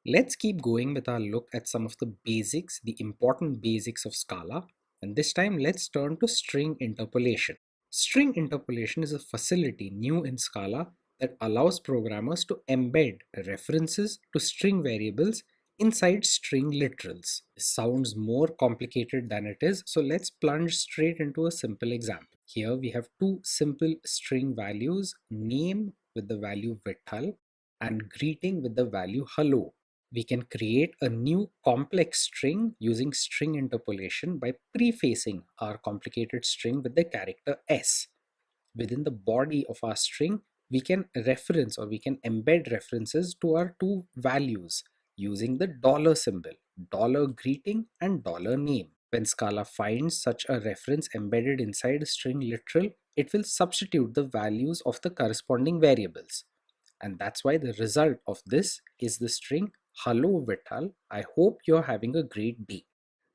Let's keep going with our look at some of the basics, the important basics of Scala, and this time let's turn to string interpolation. String interpolation is a facility new in Scala that allows programmers to embed references to string variables inside string literals. This sounds more complicated than it is, so let's plunge straight into a simple example. Here we have two simple string values, name with the value Vithal and greeting with the value hello. We can create a new complex string using string interpolation by prefacing our complicated string with the character S. Within the body of our string, we can reference or we can embed references to our two values using the dollar symbol, dollar greeting and dollar name. When Scala finds such a reference embedded inside a string literal, it will substitute the values of the corresponding variables. And that's why the result of this is the string hello Vithal, I hope you're having a great day.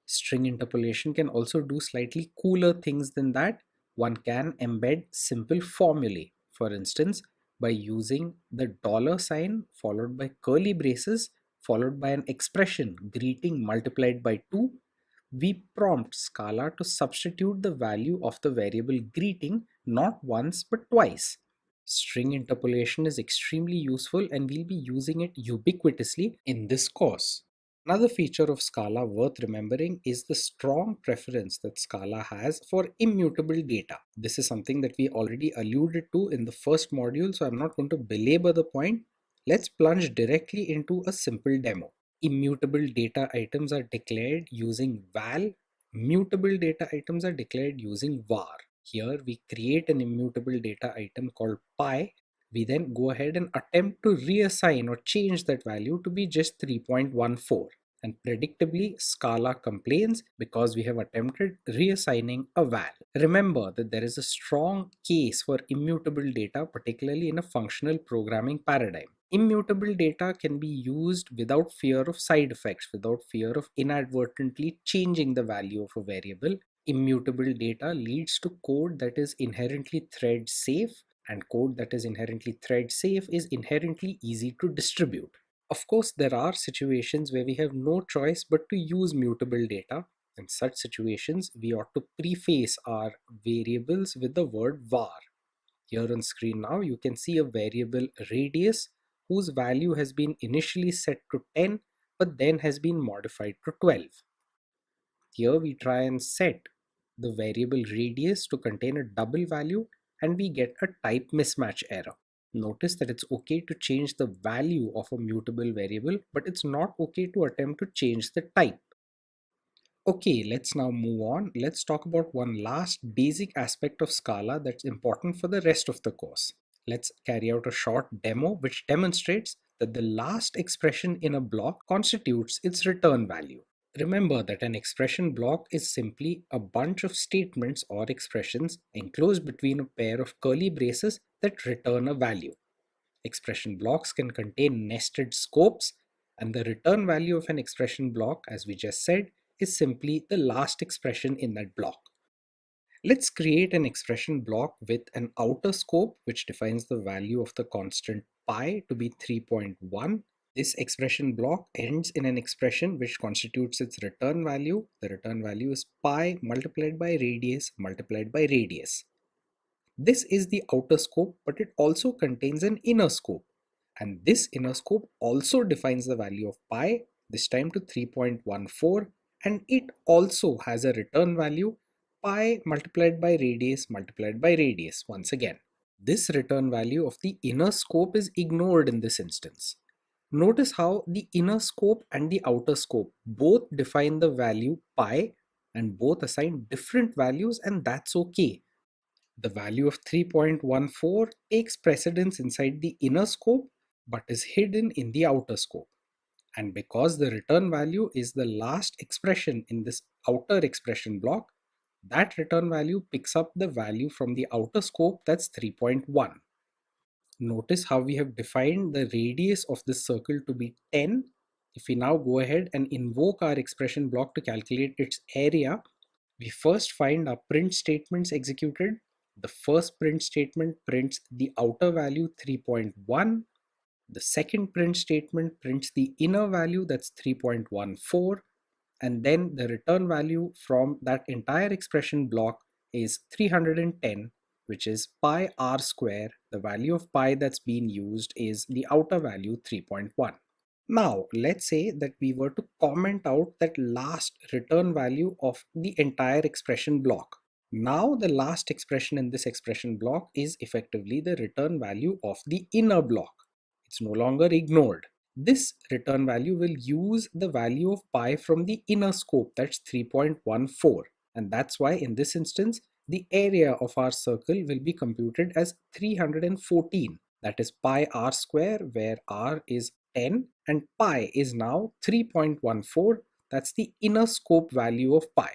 String interpolation can also do slightly cooler things than that. One can embed simple formulae. For instance, by using the dollar sign followed by curly braces followed by an expression greeting multiplied by 2, we prompt Scala to substitute the value of the variable greeting not once but twice. String interpolation is extremely useful and we'll be using it ubiquitously in this course. Another feature of Scala worth remembering is the strong preference that Scala has for immutable data. This is something that we already alluded to in the first module, so I'm not going to belabor the point. Let's plunge directly into a simple demo. Immutable data items are declared using val, mutable data items are declared using var. Here we create an immutable data item called pi. We then go ahead and attempt to reassign or change that value to be just 3.14. And predictably, Scala complains because we have attempted reassigning a val. Remember that there is a strong case for immutable data, particularly in a functional programming paradigm. Immutable data can be used without fear of side effects, without fear of inadvertently changing the value of a variable. Immutable data leads to code that is inherently thread safe, and code that is inherently thread safe is inherently easy to distribute. Of course, there are situations where we have no choice but to use mutable data. In such situations, we ought to preface our variables with the word var. Here on screen now, you can see a variable radius whose value has been initially set to 10 but then has been modified to 12. Here we try and set the variable radius to contain a double value and we get a type mismatch error. Notice that it's okay to change the value of a mutable variable, but it's not okay to attempt to change the type. Okay, let's now move on. Let's talk about one last basic aspect of Scala that's important for the rest of the course. Let's carry out a short demo which demonstrates that the last expression in a block constitutes its return value. Remember that an expression block is simply a bunch of statements or expressions enclosed between a pair of curly braces that return a value. Expression blocks can contain nested scopes, and the return value of an expression block, as we just said, is simply the last expression in that block. Let's create an expression block with an outer scope which defines the value of the constant pi to be 3.1. This expression block ends in an expression which constitutes its return value. The return value is pi multiplied by radius multiplied by radius. This is the outer scope, but it also contains an inner scope. And this inner scope also defines the value of pi, this time to 3.14, and it also has a return value pi multiplied by radius once again. This return value of the inner scope is ignored in this instance. Notice how the inner scope and the outer scope both define the value pi and both assign different values, and that's okay. The value of 3.14 takes precedence inside the inner scope but is hidden in the outer scope. And because the return value is the last expression in this outer expression block, that return value picks up the value from the outer scope, that's 3.1. Notice how we have defined the radius of this circle to be 10. If we now go ahead and invoke our expression block to calculate its area, we first find our print statements executed. The first print statement prints the outer value 3.1. The second print statement prints the inner value, that's 3.14, and then the return value from that entire expression block is 310, which is pi r square. The value of pi that's been used is the outer value 3.1. Now, let's say that we were to comment out that last return value of the entire expression block. Now, the last expression in this expression block is effectively the return value of the inner block. It's no longer ignored. This return value will use the value of pi from the inner scope, that's 3.14. And that's why in this instance, the area of our circle will be computed as 314. That is pi r square, where r is 10 and pi is now 3.14. That's the inner scope value of pi.